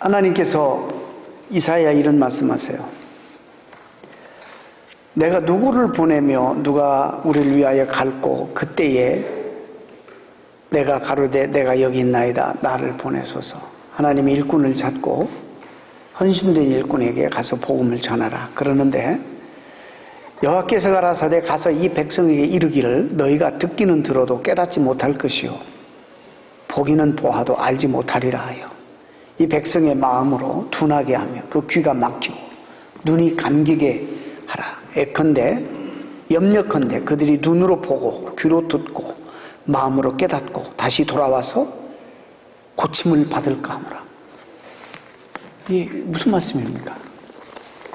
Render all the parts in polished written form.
하나님께서 이사야에 이런 말씀하세요. 내가 누구를 보내며 누가 우리를 위하여 갈고 그때에 내가 가로되 내가 여기 있나이다 나를 보내소서. 하나님이 일꾼을 찾고 헌신된 일꾼에게 가서 복음을 전하라 그러는데, 여호와께서 가라사대 가서 이 백성에게 이르기를 너희가 듣기는 들어도 깨닫지 못할 것이요 보기는 보아도 알지 못하리라 하여 이 백성의 마음으로 둔하게 하며 그 귀가 막히고 눈이 감기게 하라. 예컨대 염려컨대 그들이 눈으로 보고 귀로 듣고 마음으로 깨닫고 다시 돌아와서 고침을 받을까 하노라. 이게 무슨 말씀입니까?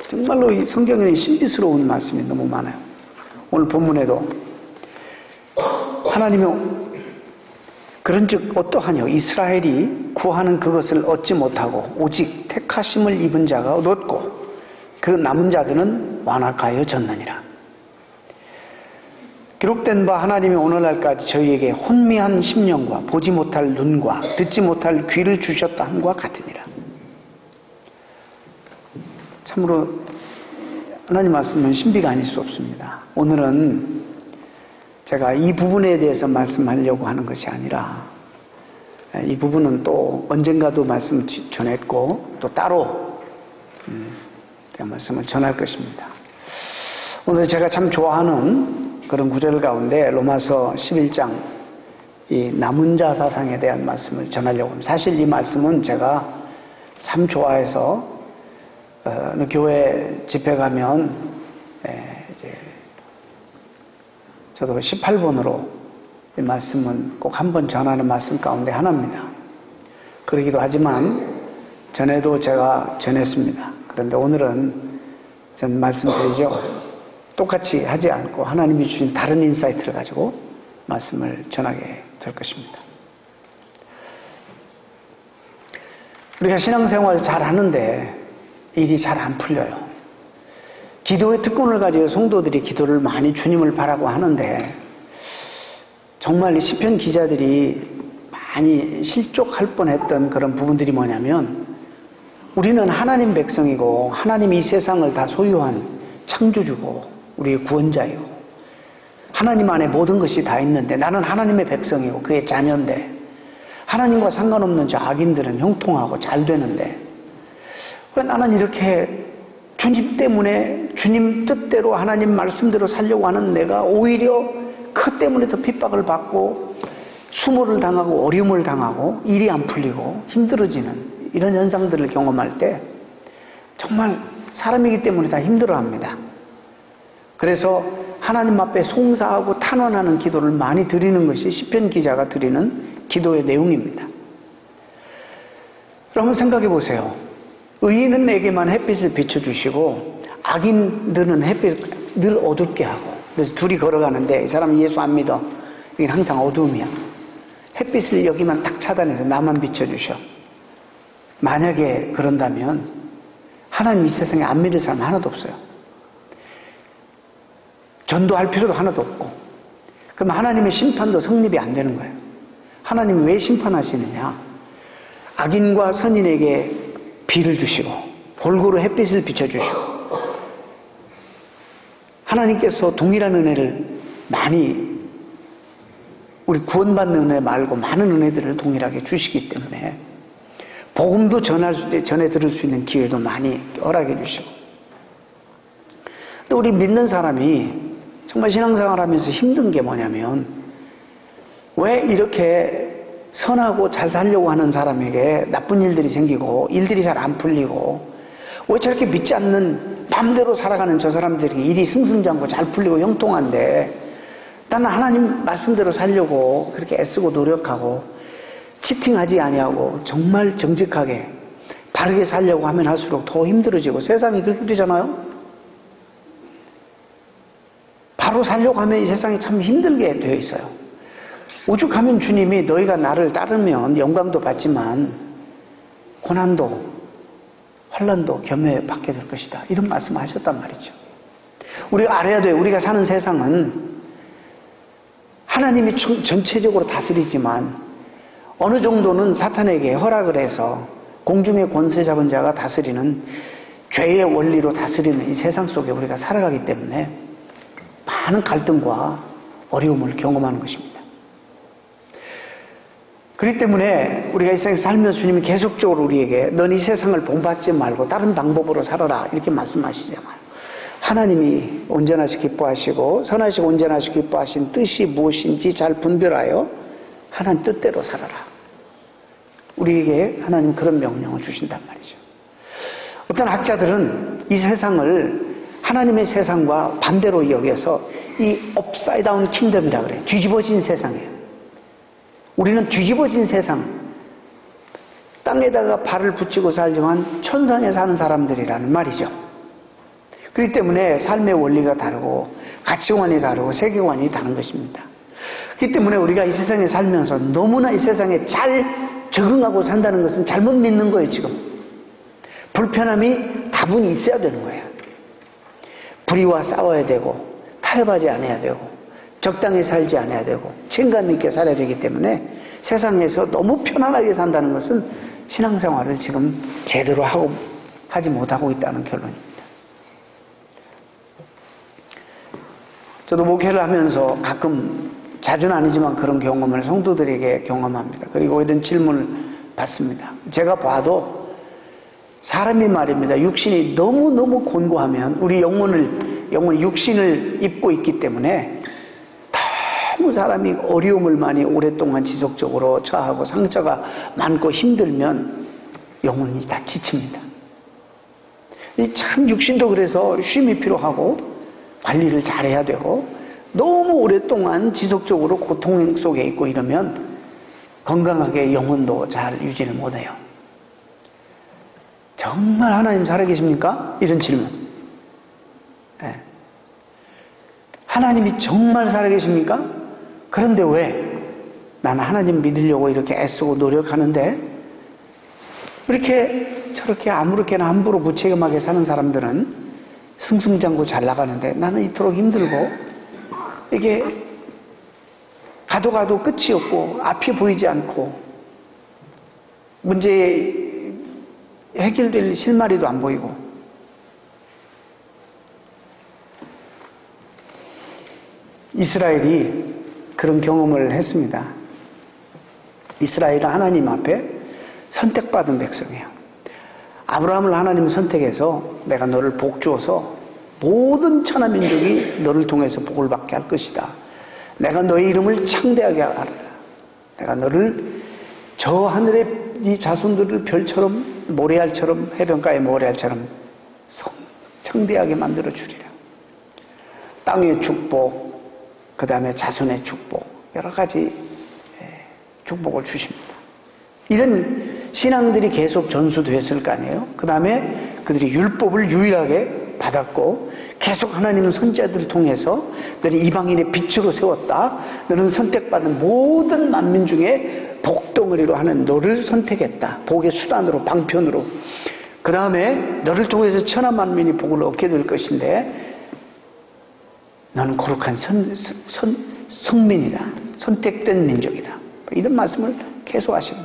정말로 이 성경에 신비스러운 말씀이 너무 많아요. 오늘 본문에도 하나님이 그런즉 어떠하뇨 이스라엘이 구하는 그것을 얻지 못하고 오직 택하심을 입은 자가 얻었고 그 남은 자들은 완악하여졌느니라. 기록된 바 하나님이 오늘날까지 저희에게 혼미한 심령과 보지 못할 눈과 듣지 못할 귀를 주셨다 함과 같으니라. 참으로 하나님 말씀은 신비가 아닐 수 없습니다. 오늘은 제가 이 부분에 대해서 말씀하려고 하는 것이 아니라, 이 부분은 또 언젠가도 말씀을 전했고 또 따로 제가 말씀을 전할 것입니다. 오늘 제가 참 좋아하는 그런 구절 가운데 로마서 11장 이 남은 자 사상에 대한 말씀을 전하려고 합니다. 사실 이 말씀은 제가 참 좋아해서 어느 교회 집회 가면 이제 저도 18번으로 이 말씀은 꼭 한 번 전하는 말씀 가운데 하나입니다. 그러기도 하지만 전에도 제가 전했습니다. 그런데 오늘은 전 말씀드리죠. 똑같이 하지 않고 하나님이 주신 다른 인사이트를 가지고 말씀을 전하게 될 것입니다. 우리가 신앙생활 잘 하는데 일이 잘 안 풀려요. 기도의 특권을 가지고 성도들이 기도를 많이 주님을 바라고 하는데, 정말 이 시편 기자들이 많이 실족할 뻔했던 그런 부분들이 뭐냐면, 우리는 하나님 백성이고 하나님이 이 세상을 다 소유한 창조주고 우리의 구원자이고 하나님 안에 모든 것이 다 있는데, 나는 하나님의 백성이고 그의 자녀인데 하나님과 상관없는 저 악인들은 형통하고 잘 되는데 왜 나는 이렇게 주님 때문에 주님 뜻대로 하나님 말씀대로 살려고 하는 내가 오히려 그 때문에 더 핍박을 받고 수모를 당하고 어려움을 당하고 일이 안 풀리고 힘들어지는 이런 현상들을 경험할 때 정말 사람이기 때문에 다 힘들어합니다. 그래서 하나님 앞에 송사하고 탄원하는 기도를 많이 드리는 것이 시편 기자가 드리는 기도의 내용입니다. 그러면 생각해 보세요. 의인은 내게만 햇빛을 비춰주시고 악인들은 햇빛 늘 어둡게 하고, 그래서 둘이 걸어가는데 이 사람은 예수 안 믿어. 여기는 항상 어두움이야. 햇빛을 여기만 딱 차단해서 나만 비춰주셔. 만약에 그런다면 하나님 이 세상에 안 믿을 사람 하나도 없어요. 전도할 필요도 하나도 없고. 그럼 하나님의 심판도 성립이 안 되는 거예요. 하나님이 왜 심판하시느냐? 악인과 선인에게 비를 주시고 골고루 햇빛을 비춰주시고, 하나님께서 동일한 은혜를 많이, 우리 구원받는 은혜 말고 많은 은혜들을 동일하게 주시기 때문에 복음도 전해 들을 수 있는 기회도 많이 허락해 주시고, 또 우리 믿는 사람이 정말 신앙생활 하면서 힘든 게 뭐냐면, 왜 이렇게 선하고 잘 살려고 하는 사람에게 나쁜 일들이 생기고 일들이 잘 안 풀리고, 왜 저렇게 믿지 않는 마음대로 살아가는 저 사람들에게 일이 승승장구 잘 풀리고 형통한데 나는 하나님 말씀대로 살려고 그렇게 애쓰고 노력하고 치팅하지 아니하고 정말 정직하게 바르게 살려고 하면 할수록 더 힘들어지고, 세상이 그렇게 되잖아요. 바로 살려고 하면 이 세상이 참 힘들게 되어 있어요. 오죽하면 주님이 너희가 나를 따르면 영광도 받지만 고난도 환난도 겸해 받게 될 것이다, 이런 말씀을 하셨단 말이죠. 우리가 알아야 돼요. 우리가 사는 세상은 하나님이 전체적으로 다스리지만 어느 정도는 사탄에게 허락을 해서 공중의 권세 잡은 자가 다스리는 죄의 원리로 다스리는 이 세상 속에 우리가 살아가기 때문에 많은 갈등과 어려움을 경험하는 것입니다. 그렇기 때문에 우리가 이 세상에 살면서 주님이 계속적으로 우리에게 넌 이 세상을 본받지 말고 다른 방법으로 살아라 이렇게 말씀하시잖아요. 하나님이 온전하시고 기뻐하시고 선하시고 온전하시고 기뻐하신 뜻이 무엇인지 잘 분별하여 하나님 뜻대로 살아라. 우리에게 하나님 그런 명령을 주신단 말이죠. 어떤 학자들은 이 세상을 하나님의 세상과 반대로 여겨서 이 업사이드 다운 킹덤이라고 그래요. 뒤집어진 세상이에요. 우리는 뒤집어진 세상, 땅에다가 발을 붙이고 살지만 천상에 사는 사람들이라는 말이죠. 그렇기 때문에 삶의 원리가 다르고 가치관이 다르고 세계관이 다른 것입니다. 그렇기 때문에 우리가 이 세상에 살면서 너무나 이 세상에 잘 적응하고 산다는 것은 잘못 믿는 거예요. 지금 불편함이 다분히 있어야 되는 거예요. 불의와 싸워야 되고 타협하지 않아야 되고 적당히 살지 않아야 되고 책임감 있게 살아야 되기 때문에 세상에서 너무 편안하게 산다는 것은 신앙생활을 지금 제대로 하지 못하고 있다는 결론입니다. 저도 목회를 하면서 가끔, 자주는 아니지만 그런 경험을 성도들에게 경험합니다. 그리고 이런 질문을 받습니다. 제가 봐도 사람이 말입니다. 육신이 너무너무 곤고하면 우리 영혼이 육신을 입고 있기 때문에 너무 사람이 어려움을 많이 오랫동안 지속적으로 처하고 상처가 많고 힘들면 영혼이 다 지칩니다. 참 육신도 그래서 쉼이 필요하고 관리를 잘해야 되고 너무 오랫동안 지속적으로 고통 속에 있고 이러면 건강하게 영혼도 잘 유지를 못해요. 정말 하나님 살아계십니까? 이런 질문. 네. 하나님이 정말 살아계십니까? 그런데 왜 나는 하나님 믿으려고 이렇게 애쓰고 노력하는데 이렇게 저렇게 아무렇게나 함부로 무책임하게 사는 사람들은 승승장구 잘 나가는데 나는 이토록 힘들고 이게 가도 끝이 없고 앞이 보이지 않고 문제의 해결될 실마리도 안 보이고 이스라엘이 그런 경험을 했습니다. 이스라엘은 하나님 앞에 선택받은 백성이에요. 아브라함을 하나님 선택해서 내가 너를 복 주어서 모든 천하민족이 너를 통해서 복을 받게 할 것이다. 내가 너의 이름을 창대하게 하라. 내가 너를 저 하늘의 이 자손들을 별처럼 모래알처럼 해변가의 모래알처럼 창대하게 만들어 주리라. 땅의 축복, 그 다음에 자손의 축복, 여러 가지 축복을 주십니다. 이런 신앙들이 계속 전수됐을 거 아니에요. 그 다음에 그들이 율법을 유일하게 받았고 계속 하나님은 선지자들을 통해서 너는 이방인의 빛으로 세웠다. 너는 선택받은 모든 만민 중에 복덩어리로 하는 너를 선택했다. 복의 수단으로, 방편으로. 그 다음에 너를 통해서 천하 만민이 복을 얻게 될 것인데 너는 거룩한 성민이다. 선택된 민족이다. 이런 말씀을 계속 하시고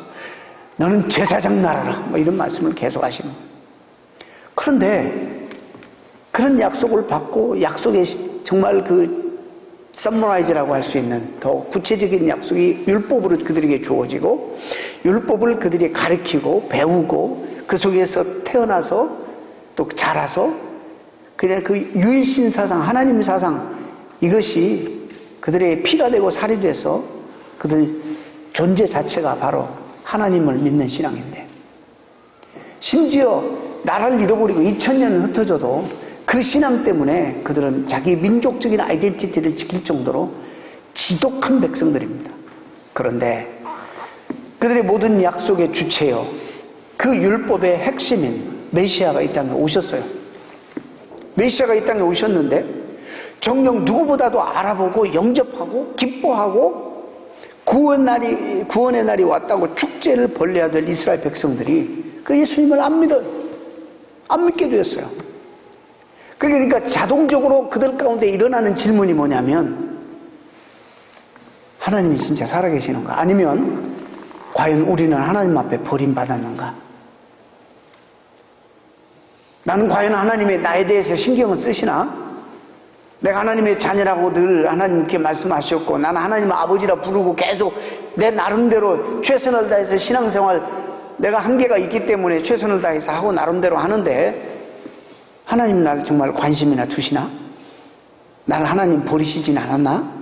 너는 제사장 나라라. 이런 말씀을 계속 하시고 그런데 그런 약속을 받고 약속의 정말 그 서머라이즈라고 할 수 있는 더 구체적인 약속이 율법으로 그들에게 주어지고 율법을 그들이 가르치고 배우고 그 속에서 태어나서 또 자라서 그냥 그 유일신 사상, 하나님 사상 이것이 그들의 피가 되고 살이 돼서 그들 존재 자체가 바로 하나님을 믿는 신앙인데 심지어 나라를 잃어버리고 2000년을 흩어져도 그 신앙 때문에 그들은 자기 민족적인 아이덴티티를 지킬 정도로 지독한 백성들입니다. 그런데 그들의 모든 약속의 주체요 그 율법의 핵심인 메시아가 이 땅에 오셨어요. 메시아가 이 땅에 오셨는데 정녕 누구보다도 알아보고 영접하고 기뻐하고 구원의 날이 왔다고 축제를 벌려야 될 이스라엘 백성들이 그 예수님을 안 믿어요. 안 믿게 되었어요. 그러니까 자동적으로 그들 가운데 일어나는 질문이 뭐냐면 하나님이 진짜 살아계시는가? 아니면 과연 우리는 하나님 앞에 버림받았는가? 나는 과연 하나님의 나에 대해서 신경을 쓰시나? 내가 하나님의 자녀라고 늘 하나님께 말씀하셨고 나는 하나님 아버지라 부르고 계속 내 나름대로 최선을 다해서 신앙생활, 내가 한계가 있기 때문에 최선을 다해서 하고 나름대로 하는데 하나님 나를 정말 관심이나 두시나? 나를 하나님 버리시진 않았나?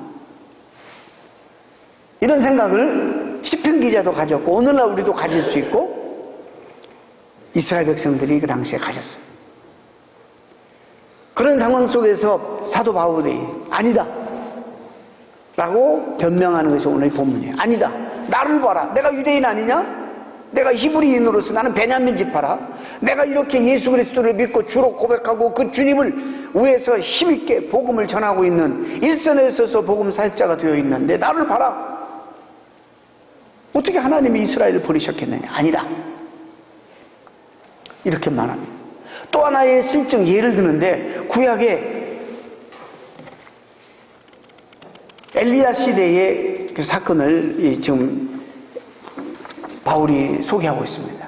이런 생각을 시편 기자도 가졌고 오늘날 우리도 가질 수 있고 이스라엘 백성들이 그 당시에 가졌어요. 그런 상황 속에서 사도 바울이 아니다 라고 변명하는 것이 오늘 본문이에요. 아니다, 나를 봐라. 내가 유대인 아니냐? 내가 히브리인으로서 나는 베냐민 지파라. 내가 이렇게 예수 그리스도를 믿고 주로 고백하고 그 주님을 위해서 힘있게 복음을 전하고 있는 일선에 서서 복음 사역자가 되어 있는데 나를 봐라. 어떻게 하나님이 이스라엘을 버리셨겠느냐? 아니다, 이렇게 말합니다. 또 하나의 실증 예를 드는데 구약의 엘리야 시대의 그 사건을 지금 바울이 소개하고 있습니다.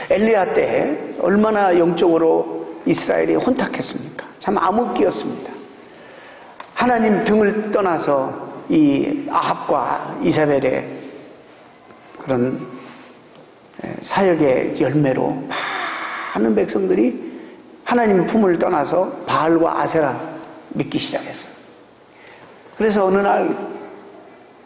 엘리야 때 얼마나 영적으로 이스라엘이 혼탁했습니까? 참 암흑기였습니다. 하나님 등을 떠나서 이 아합과 이사벨의 그런 사역의 열매로 많은 백성들이 하나님 품을 떠나서 바알과 아세라 믿기 시작했어요. 그래서 어느 날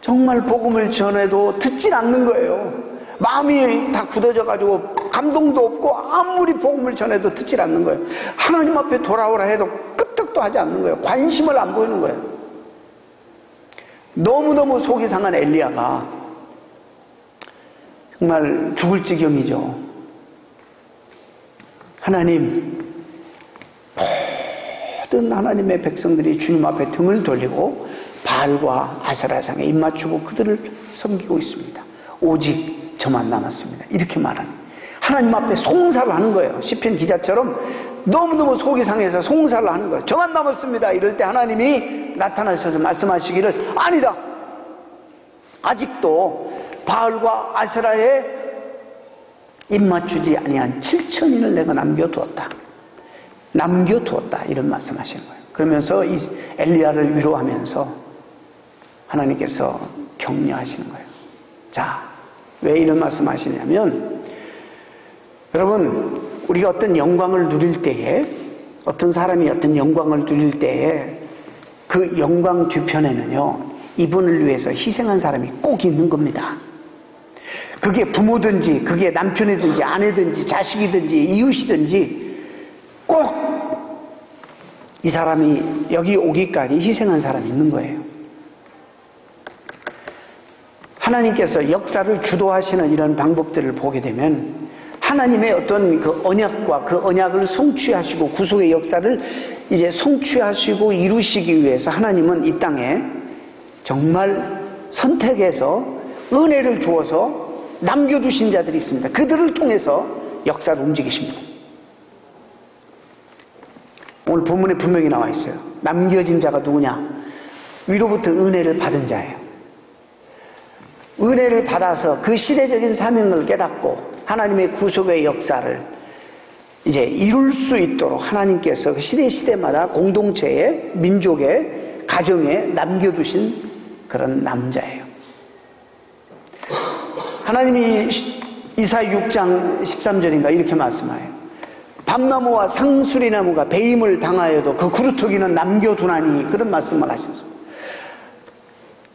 정말 복음을 전해도 듣질 않는 거예요. 마음이 다 굳어져 가지고 감동도 없고 아무리 복음을 전해도 듣질 않는 거예요. 하나님 앞에 돌아오라 해도 끄떡도 하지 않는 거예요. 관심을 안 보이는 거예요. 너무너무 속이 상한 엘리야가 정말 죽을 지경이죠. 하나님, 모든 하나님의 백성들이 주님 앞에 등을 돌리고 바알과 아세라상에 입맞추고 그들을 섬기고 있습니다. 오직 저만 남았습니다. 이렇게 말하는, 하나님 앞에 송사를 하는 거예요. 시편 기자처럼 너무너무 속이 상해서 송사를 하는 거예요. 저만 남았습니다. 이럴 때 하나님이 나타나셔서 말씀하시기를 아니다, 아직도 바알과 아세라에 입맞추지 아니한 7천인을 내가 남겨두었다. 이런 말씀하시는 거예요. 그러면서 이 엘리야를 위로하면서 하나님께서 격려하시는 거예요. 자, 왜 이런 말씀하시냐면, 여러분, 우리가 어떤 영광을 누릴 때에, 어떤 사람이 어떤 영광을 누릴 때에 그 영광 뒤편에는요, 이분을 위해서 희생한 사람이 꼭 있는 겁니다. 그게 부모든지 그게 남편이든지 아내든지 자식이든지 이웃이든지 꼭 이 사람이 여기 오기까지 희생한 사람이 있는 거예요. 하나님께서 역사를 주도하시는 이런 방법들을 보게 되면 하나님의 어떤 그 언약과 그 언약을 성취하시고 구속의 역사를 이제 성취하시고 이루시기 위해서 하나님은 이 땅에 정말 선택해서 은혜를 주어서 남겨두신 자들이 있습니다. 그들을 통해서 역사를 움직이십니다. 오늘 본문에 분명히 나와 있어요. 남겨진 자가 누구냐? 위로부터 은혜를 받은 자예요. 은혜를 받아서 그 시대적인 사명을 깨닫고 하나님의 구속의 역사를 이제 이룰 수 있도록 하나님께서 그 시대마다 공동체에, 민족의, 가정에 남겨두신 그런 남자예요. 하나님이 이사 6장 13절인가 이렇게 말씀해요. 밤나무와 상수리나무가 배임을 당하여도 그 그루터기는 남겨두나니, 그런 말씀을 하셨어요.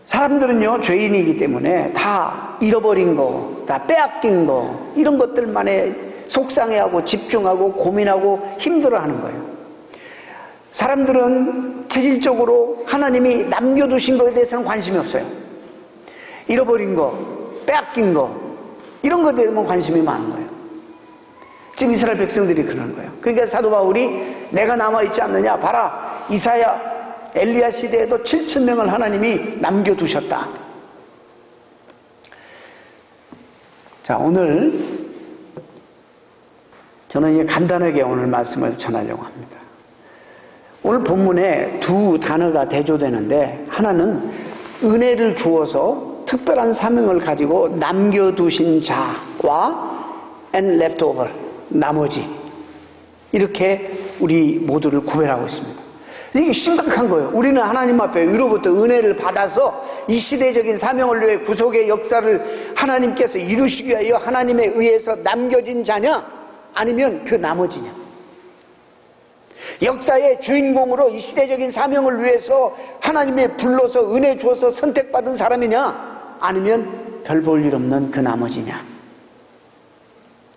사람들은요, 죄인이기 때문에 다 잃어버린 거, 다 빼앗긴 거, 이런 것들만에 속상해하고 집중하고 고민하고 힘들어하는 거예요. 사람들은 체질적으로 하나님이 남겨두신 것에 대해서는 관심이 없어요. 잃어버린 거, 빼앗긴 거, 이런 것에 대해서만 관심이 많은 거예요. 지금 이스라엘 백성들이 그러는 거예요. 그러니까 사도 바울이 내가 남아있지 않느냐, 봐라, 이사야, 엘리야 시대에도 7,000명을 하나님이 남겨두셨다. 자, 오늘 저는 이제 간단하게 오늘 말씀을 전하려고 합니다. 오늘 본문에 두 단어가 대조되는데, 하나는 은혜를 주어서 특별한 사명을 가지고 남겨두신 자와 and leftover, 나머지, 이렇게 우리 모두를 구별하고 있습니다. 이게 심각한 거예요. 우리는 하나님 앞에 위로부터 은혜를 받아서 이 시대적인 사명을 위해 구속의 역사를 하나님께서 이루시기 위하여 하나님에 의해서 남겨진 자냐, 아니면 그 나머지냐. 역사의 주인공으로 이 시대적인 사명을 위해서 하나님이 불러서 은혜 주어서 선택받은 사람이냐, 아니면 별 볼 일 없는 그 나머지냐.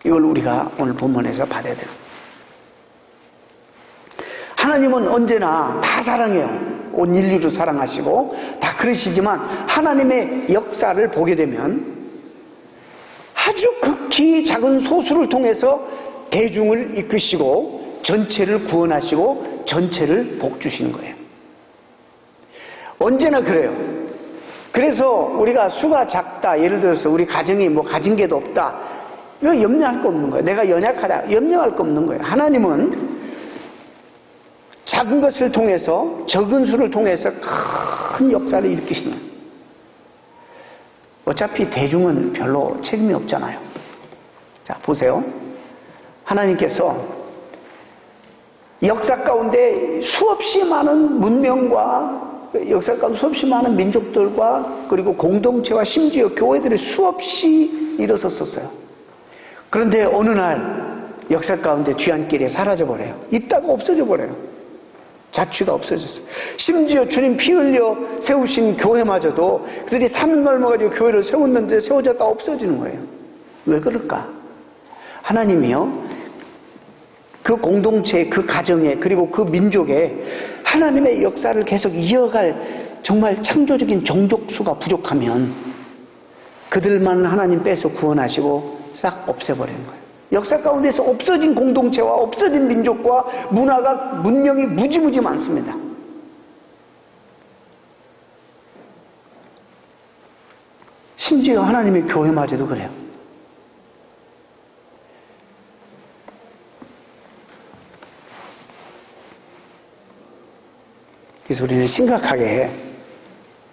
이걸 우리가 오늘 본문에서 받아야 돼요. 하나님은 언제나 다 사랑해요. 온 인류를 사랑하시고 다 그러시지만 하나님의 역사를 보게 되면 아주 극히 작은 소수를 통해서 대중을 이끄시고 전체를 구원하시고 전체를 복주시는 거예요. 언제나 그래요. 그래서 우리가 수가 작다, 예를 들어서 우리 가정이 뭐 가진 게도 없다, 이거 염려할 거 없는 거예요. 내가 연약하다, 염려할 거 없는 거예요. 하나님은 작은 것을 통해서, 적은 수를 통해서 큰 역사를 일으키시는 거예요. 어차피 대중은 별로 책임이 없잖아요. 자, 보세요. 하나님께서 역사 가운데 수없이 많은 문명과 역사 가운데 수없이 많은 민족들과 그리고 공동체와 심지어 교회들이 수없이 일어섰었어요. 그런데 어느 날 역사 가운데 뒤안길에 사라져버려요. 있다가 없어져버려요. 자취가 없어졌어요. 심지어 주님 피 흘려 세우신 교회마저도 그들이 산 넘어가지고 교회를 세웠는데 세워졌다 없어지는 거예요. 왜 그럴까? 하나님이요, 그 공동체, 그 가정에, 그리고 그 민족에 하나님의 역사를 계속 이어갈 정말 창조적인 종족수가 부족하면 그들만 하나님 빼서 구원하시고 싹 없애버리는 거예요. 역사 가운데서 없어진 공동체와 없어진 민족과 문화가, 문명이 무지무지 많습니다. 심지어 하나님의 교회마저도 그래요. 그래서 우리는 심각하게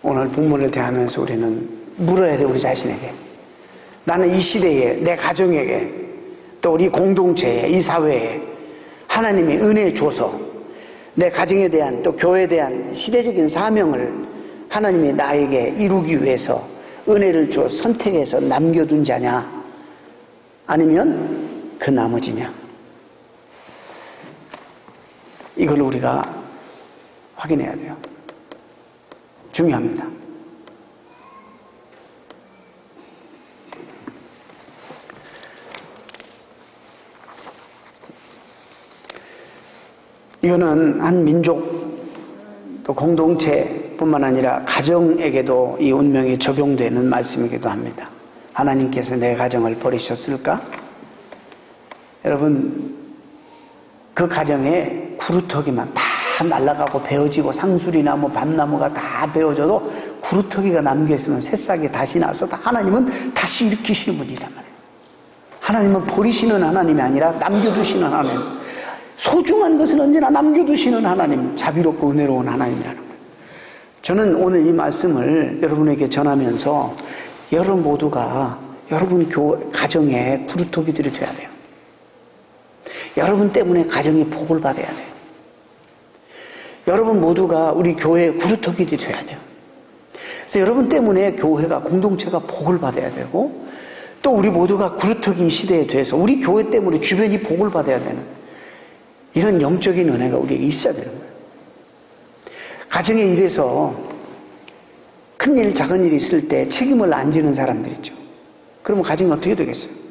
오늘 본문을 대하면서 우리는 물어야 돼, 우리 자신에게. 나는 이 시대에, 내 가정에게, 또 우리 공동체에, 이 사회에 하나님이 은혜 줘서 내 가정에 대한, 또 교회에 대한 시대적인 사명을 하나님이 나에게 이루기 위해서 은혜를 주어 선택해서 남겨둔 자냐, 아니면 그 나머지냐. 이걸 우리가 확인해야 돼요. 중요합니다. 이거는 한 민족 또 공동체뿐만 아니라 가정에게도 이 운명이 적용되는 말씀이기도 합니다. 하나님께서 내 가정을 버리셨을까? 여러분, 그 가정에 구루터기만 다 날아가고 베어지고 상술이나 뭐 밤나무가 다 베어져도 구루터기가 남겨있으면 새싹이 다시 나서 하나님은 다시 일으키시는 분이란 말이에요. 하나님은 버리시는 하나님이 아니라 남겨두시는 하나님. 소중한 것은 언제나 남겨두시는 하나님, 자비롭고 은혜로운 하나님이라는 거예요. 저는 오늘 이 말씀을 여러분에게 전하면서 여러분 모두가 여러분 가정에 구루터기들이 돼야 돼요. 여러분 때문에 가정이 복을 받아야 돼요. 여러분 모두가 우리 교회의 구루터기들이 돼야 돼요. 그래서 여러분 때문에 교회가, 공동체가 복을 받아야 되고, 또 우리 모두가 구루터기 시대에 돼서 우리 교회 때문에 주변이 복을 받아야 되는 이런 영적인 은혜가 우리에게 있어야 되는 거예요. 가정에 일해서 큰 일, 작은 일이 있을 때 책임을 안 지는 사람들 있죠. 그러면 가정이 어떻게 되겠어요?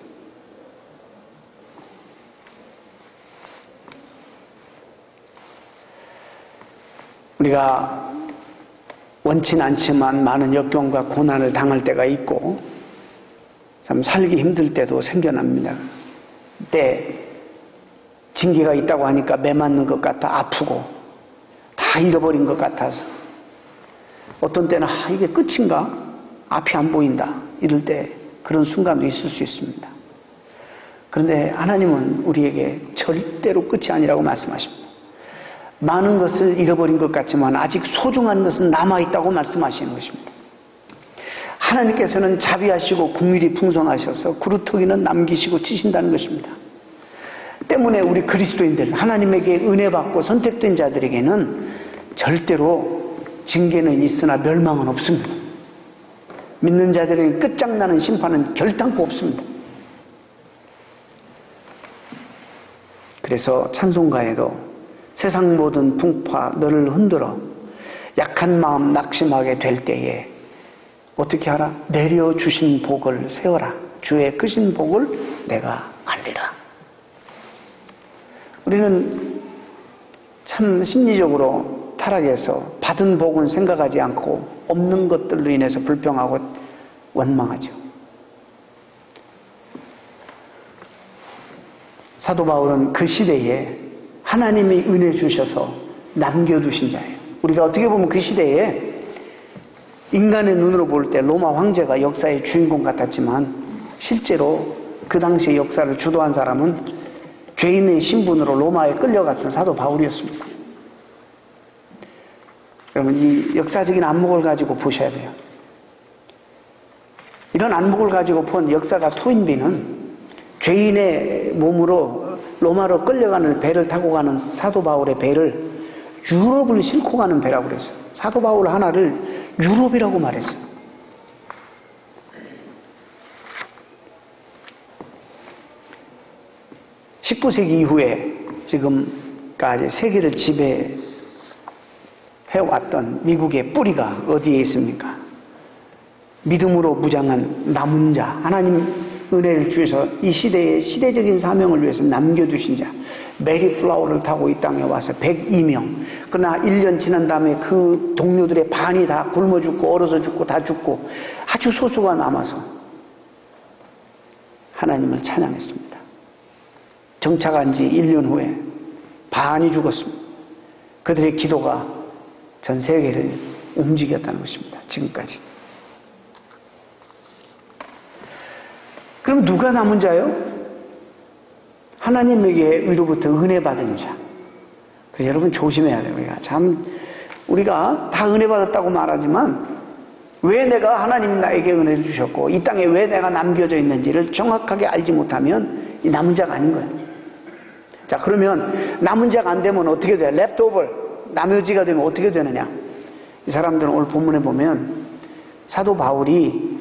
우리가 원치는 않지만 많은 역경과 고난을 당할 때가 있고 참 살기 힘들 때도 생겨납니다. 그때 징계가 있다고 하니까 매 맞는 것 같아 아프고 다 잃어버린 것 같아서 어떤 때는 이게 끝인가? 앞이 안 보인다. 이럴 때 그런 순간도 있을 수 있습니다. 그런데 하나님은 우리에게 절대로 끝이 아니라고 말씀하십니다. 많은 것을 잃어버린 것 같지만 아직 소중한 것은 남아있다고 말씀하시는 것입니다. 하나님께서는 자비하시고 긍휼이 풍성하셔서 구루터기는 남기시고 치신다는 것입니다. 때문에 우리 그리스도인들, 하나님에게 은혜 받고 선택된 자들에게는 절대로 징계는 있으나 멸망은 없습니다. 믿는 자들에게 끝장나는 심판은 결단코 없습니다. 그래서 찬송가에도 세상 모든 풍파 너를 흔들어 약한 마음 낙심하게 될 때에 어떻게 하라? 내려주신 복을 세워라. 주의 크신 복을 내가 알리라. 우리는 참 심리적으로 타락해서 받은 복은 생각하지 않고 없는 것들로 인해서 불평하고 원망하죠. 사도 바울은 그 시대에 하나님이 은혜 주셔서 남겨두신 자예요. 우리가 어떻게 보면 그 시대에 인간의 눈으로 볼 때 로마 황제가 역사의 주인공 같았지만 실제로 그 당시의 역사를 주도한 사람은 죄인의 신분으로 로마에 끌려갔던 사도 바울이었습니다. 여러분, 이 역사적인 안목을 가지고 보셔야 돼요. 이런 안목을 가지고 본 역사가 토인비는 죄인의 몸으로 로마로 끌려가는 배를 타고 가는 사도 바울의 배를 유럽을 싣고 가는 배라고 그랬어요. 사도 바울 하나를 유럽이라고 말했어요. (19세기) 이후에 지금까지 세계를 지배해왔던 미국의 뿌리가 어디에 있습니까? 믿음으로 무장한 남은 자, 하나님 은혜를 주셔서 이 시대의 시대적인 사명을 위해서 남겨두신 자, 메리 플라워를 타고 이 땅에 와서 102명. 그러나 1년 지난 다음에 그 동료들의 반이 다 굶어 죽고 얼어서 죽고 다 죽고 아주 소수가 남아서 하나님을 찬양했습니다. 정착한 지 1년 후에 반이 죽었습니다. 그들의 기도가 전 세계를 움직였다는 것입니다. 지금까지. 그럼 누가 남은 자요? 하나님에게 위로부터 은혜 받은 자. 그래서 여러분 조심해야 돼요. 우리가 다 은혜 받았다고 말하지만 왜 내가 하나님 나에게 은혜를 주셨고 이 땅에 왜 내가 남겨져 있는지를 정확하게 알지 못하면 이 남은 자가 아닌 거예요. 자, 그러면 남은 자가 안 되면 어떻게 돼요? leftover, 나머지가 되면 어떻게 되느냐? 이 사람들은 오늘 본문에 보면 사도 바울이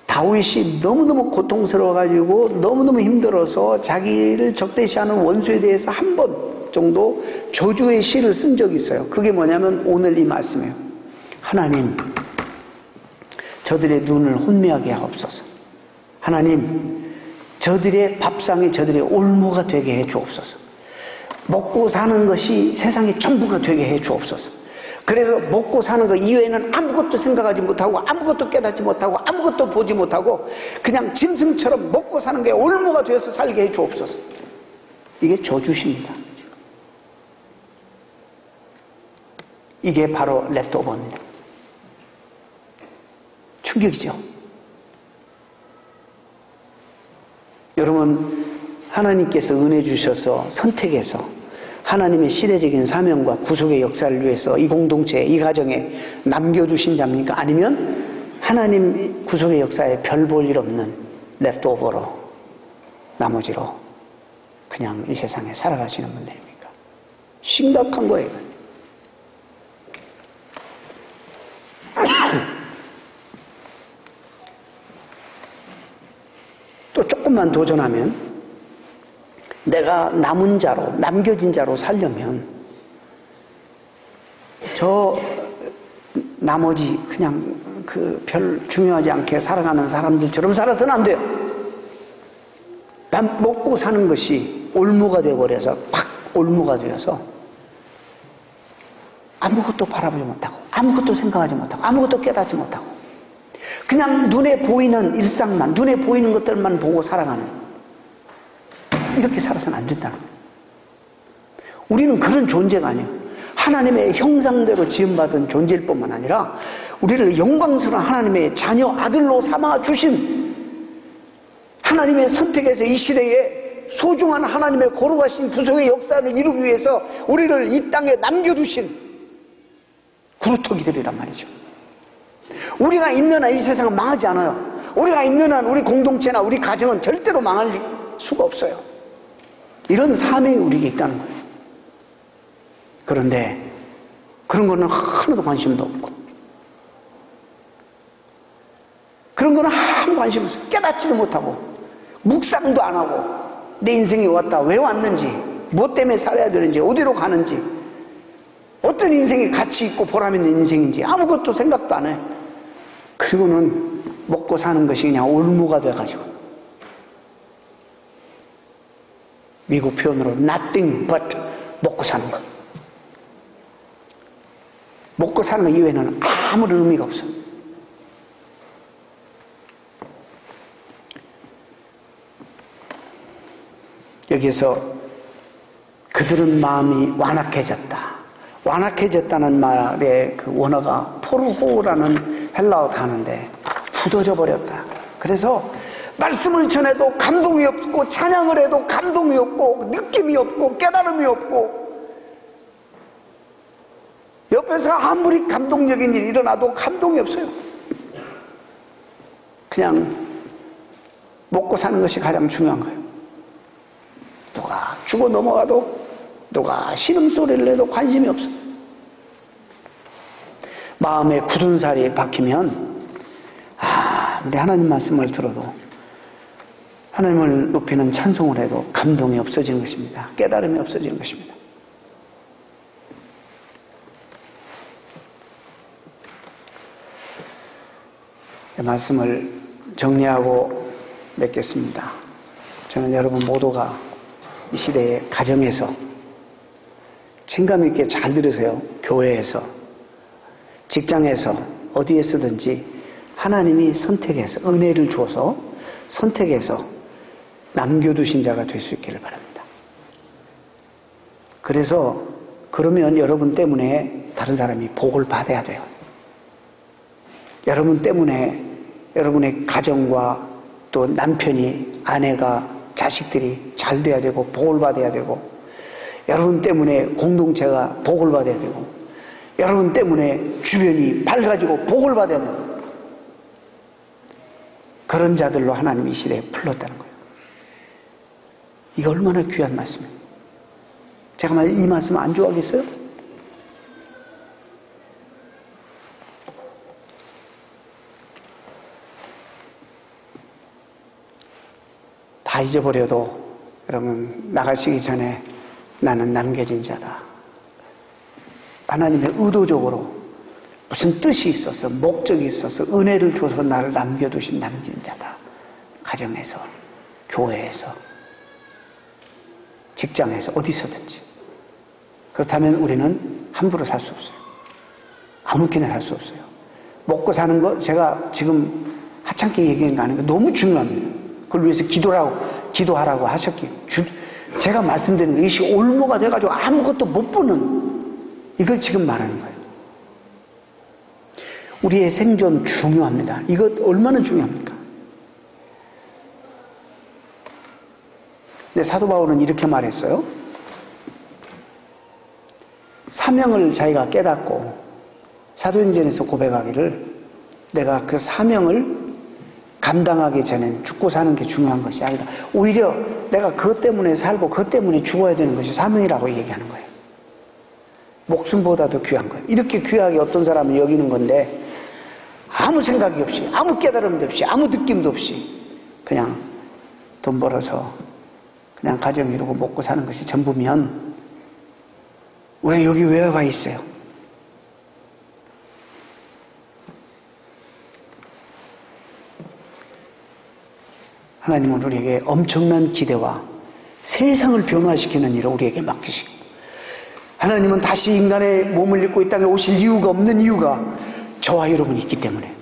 다윗이 너무너무 고통스러워가지고 너무너무 힘들어서 자기를 적대시하는 원수에 대해서 한 번 정도 저주의 시를 쓴 적이 있어요. 그게 뭐냐면 오늘 이 말씀이에요. 하나님, 저들의 눈을 혼미하게 하옵소서. 하나님, 저들의 밥상이 저들의 올무가 되게 해 주옵소서. 먹고 사는 것이 세상의 전부가 되게 해 주옵소서. 그래서 먹고 사는 것 이외에는 아무것도 생각하지 못하고 아무것도 깨닫지 못하고 아무것도 보지 못하고 그냥 짐승처럼 먹고 사는 게 올무가 되어서 살게 해 주옵소서. 이게 저주십니다. 이게 바로 랩토버입니다. 충격이죠. 여러분, 하나님께서 은혜 주셔서 선택해서 하나님의 시대적인 사명과 구속의 역사를 위해서 이 공동체, 이 가정에 남겨두신 자입니까? 아니면 하나님 구속의 역사에 별 볼 일 없는 랩토버로, 나머지로 그냥 이 세상에 살아가시는 분들입니까? 심각한 거예요. 또 조금만 도전하면 내가 남은 자로, 남겨진 자로 살려면 저 나머지 그냥 그 별 중요하지 않게 살아가는 사람들처럼 살아서는 안 돼요. 난 먹고 사는 것이 올무가 되어버려서 팍 올무가 되어서 아무것도 바라보지 못하고 아무것도 생각하지 못하고 아무것도 깨닫지 못하고 그냥 눈에 보이는 일상만, 눈에 보이는 것들만 보고 살아가는, 이렇게 살아서는 안 된다는 거예요. 우리는 그런 존재가 아니에요. 하나님의 형상대로 지음받은 존재일 뿐만 아니라 우리를 영광스러운 하나님의 자녀 아들로 삼아 주신, 하나님의 선택에서 이 시대에 소중한 하나님의 거룩하신 구속의 역사를 이루기 위해서 우리를 이 땅에 남겨두신 구루터기들이란 말이죠. 우리가 있는 한 이 세상은 망하지 않아요. 우리가 있는 한 우리 공동체나 우리 가정은 절대로 망할 수가 없어요. 이런 사명이 우리에게 있다는 거예요. 그런데 그런 거는 하나도 관심도 없고, 그런 거는 아무 관심 없어요. 깨닫지도 못하고 묵상도 안 하고, 내 인생이 왔다, 왜 왔는지, 무엇 때문에 살아야 되는지, 어디로 가는지, 어떤 인생이 가치 있고 보람 있는 인생인지 아무것도 생각도 안 해. 그리고는 먹고 사는 것이 그냥 올무가 돼가지고, 미국 표현으로 nothing but 먹고 사는 것. 먹고 사는 것 이외에는 아무런 의미가 없어. 여기서 그들은 마음이 완악해졌다. 완악해졌다는 말의 그 원어가 포르호라는 헬라어 단어인데 굳어져 버렸다. 그래서 말씀을 전해도 감동이 없고, 찬양을 해도 감동이 없고, 느낌이 없고, 깨달음이 없고, 옆에서 아무리 감동적인 일이 일어나도 감동이 없어요. 그냥 먹고 사는 것이 가장 중요한 거예요. 누가 죽어 넘어가도, 누가 신음소리를 내도 관심이 없어요. 마음에 굳은 살이 박히면 아무리 하나님 말씀을 들어도, 하나님을 높이는 찬송을 해도 감동이 없어지는 것입니다. 깨달음이 없어지는 것입니다. 말씀을 정리하고 맺겠습니다. 저는 여러분 모두가 이 시대의 가정에서 진감 있게 잘 들으세요. 교회에서, 직장에서, 어디에서든지 하나님이 선택해서, 은혜를 주어서 선택해서 남겨두신 자가 될 수 있기를 바랍니다. 그래서 그러면 여러분 때문에 다른 사람이 복을 받아야 돼요. 여러분 때문에 여러분의 가정과 또 남편이, 아내가, 자식들이 잘 돼야 되고 복을 받아야 되고, 여러분 때문에 공동체가 복을 받아야 되고, 여러분 때문에 주변이 밝아지고 복을 받아야 되고, 그런 자들로 하나님이 이 시대에 불렀다는 거예요. 이게 얼마나 귀한 말씀이에요. 제가 이 말씀 안 좋아하겠어요? 다 잊어버려도 여러분 나가시기 전에 나는 남겨진 자다. 하나님의 의도적으로 무슨 뜻이 있어서, 목적이 있어서 은혜를 줘서 나를 남겨두신 남긴 자다. 가정에서, 교회에서, 직장에서, 어디서든지. 그렇다면 우리는 함부로 살 수 없어요. 아무렇게나 살 수 없어요. 먹고 사는 거 제가 지금 하찮게 얘기하는 거 아닌가, 너무 중요합니다. 그걸 위해서 기도하라고 하셨기에, 제가 말씀드리는 것이 올무가 돼가지고 아무것도 못 보는, 이걸 지금 말하는 거예요. 우리의 생존 중요합니다. 이것 얼마나 중요합니까? 근데 사도 바울은 이렇게 말했어요. 사명을 자기가 깨닫고 사도행전에서 고백하기를, 내가 그 사명을 감당하기 전엔 죽고 사는 게 중요한 것이 아니다. 오히려 내가 그것 때문에 살고 그것 때문에 죽어야 되는 것이 사명이라고 얘기하는 거예요. 목숨보다도 귀한 거예요. 이렇게 귀하게 어떤 사람은 여기는 건데, 아무 생각이 없이, 아무 깨달음도 없이, 아무 느낌도 없이 그냥 돈 벌어서 그냥 가정 이루고 먹고 사는 것이 전부면 우리가 여기 왜 와 있어요? 하나님은 우리에게 엄청난 기대와 세상을 변화시키는 일을 우리에게 맡기시고, 하나님은 다시 인간의 몸을 입고 이 땅에 오실 이유가 없는 이유가 저와 여러분이 있기 때문에,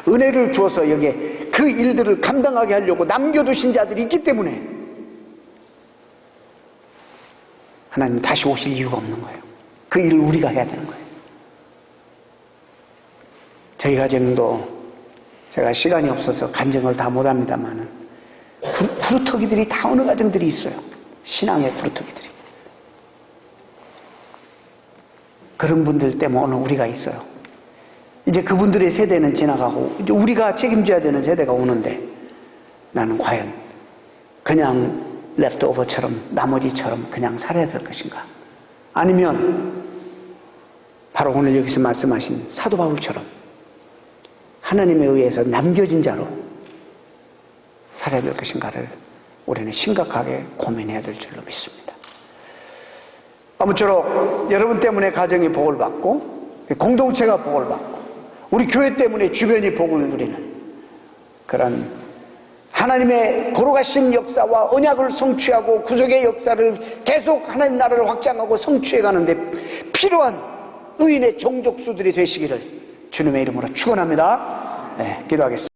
은혜를 주어서 여기에 그 일들을 감당하게 하려고 남겨두신 자들이 있기 때문에 하나님 다시 오실 이유가 없는 거예요. 그 일을 우리가 해야 되는 거예요. 저희 가정도 제가 시간이 없어서 간증을 다 못합니다만은 구루터기들이 다 어느 가정들이 있어요. 신앙의 구루터기들이. 그런 분들 때문에 오늘 우리가 있어요. 이제 그분들의 세대는 지나가고 이제 우리가 책임져야 되는 세대가 오는데, 나는 과연 그냥 레프트오버처럼 나머지처럼 그냥 살아야 될 것인가? 아니면 바로 오늘 여기서 말씀하신 사도 바울처럼 하나님에 의해서 남겨진 자로 살아야 될 것인가를 우리는 심각하게 고민해야 될 줄로 믿습니다. 아무쪼록 여러분 때문에 가정이 복을 받고 공동체가 복을 받고 우리 교회 때문에 주변이 복을 누리는 그런 하나님의 걸어가신 역사와 언약을 성취하고 구속의 역사를 계속 하나님 나라를 확장하고 성취해 가는데 필요한 의인의 종족수들이 되시기를 주님의 이름으로 축원합니다. 네, 기도하겠습니다.